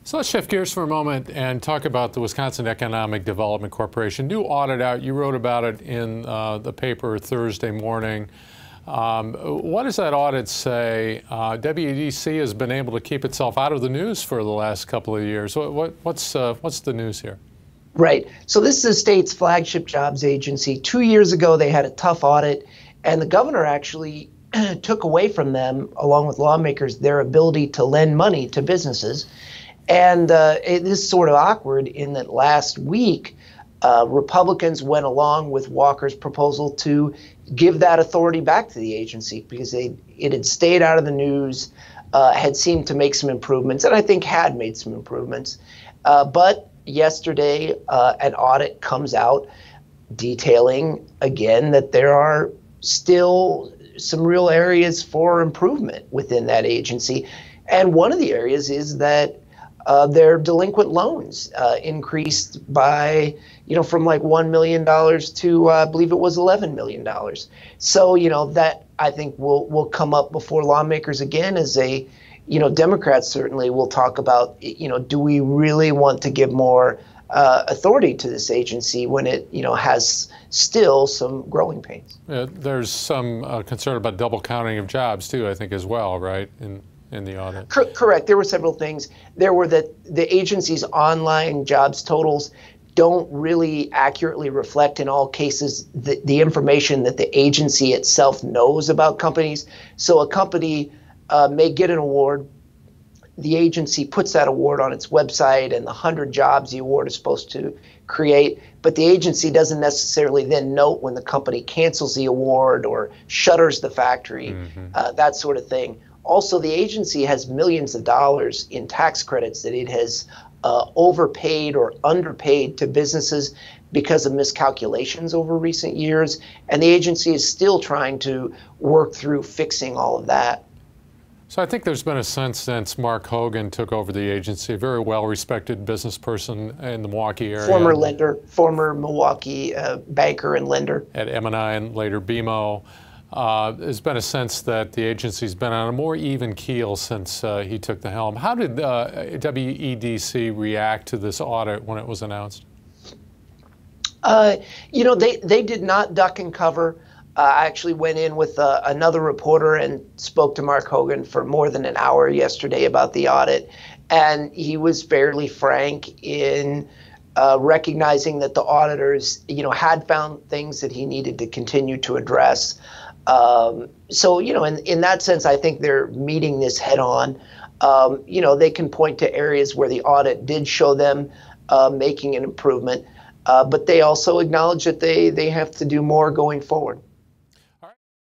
So let's shift gears for a moment and talk about the Wisconsin Economic Development Corporation. New audit out. You wrote about it in the paper Thursday morning. What does that audit say? WEDC has been able to keep itself out of the news for the last couple of years. What's the news here? Right. So this is the state's flagship jobs agency. 2 years ago, they had a tough audit, and the governor actually took away from them, along with lawmakers, their ability to lend money to businesses. And it is sort of awkward in that last week, Republicans went along with Walker's proposal to give that authority back to the agency because it had stayed out of the news, had seemed to make some improvements, and I think had made some improvements. But yesterday, an audit comes out detailing, again, that there are still some real areas for improvement within that agency. And one of the areas is that their delinquent loans increased by, from like $1 million to I believe it was $11 million. So, that I think will come up before lawmakers again as Democrats certainly will talk about, do we really want to give more authority to this agency when it, has still some growing pains? There's some concern about double counting of jobs too, I think, as well, right? In the audit. Correct. There were several things. There were that the agency's online jobs totals don't really accurately reflect in all cases the information that the agency itself knows about companies. So a company may get an award. The agency puts that award on its website and the 100 jobs the award is supposed to create, but the agency doesn't necessarily then note when the company cancels the award or shutters the factory, that sort of thing. Also, the agency has millions of dollars in tax credits that it has overpaid or underpaid to businesses because of miscalculations over recent years, and the agency is still trying to work through fixing all of that. So I think there's been a sense since Mark Hogan took over the agency, a very well-respected business person in the Milwaukee area. Former lender, former Milwaukee banker and lender. At M&I and later BMO. There's been a sense that the agency's been on a more even keel since he took the helm. How did WEDC react to this audit when it was announced? They did not duck and cover. I actually went in with another reporter and spoke to Mark Hogan for more than an hour yesterday about the audit, and he was fairly frank in recognizing that the auditors, had found things that he needed to continue to address. So, in that sense, I think they're meeting this head on. They can point to areas where the audit did show them making an improvement, but they also acknowledge that they have to do more going forward.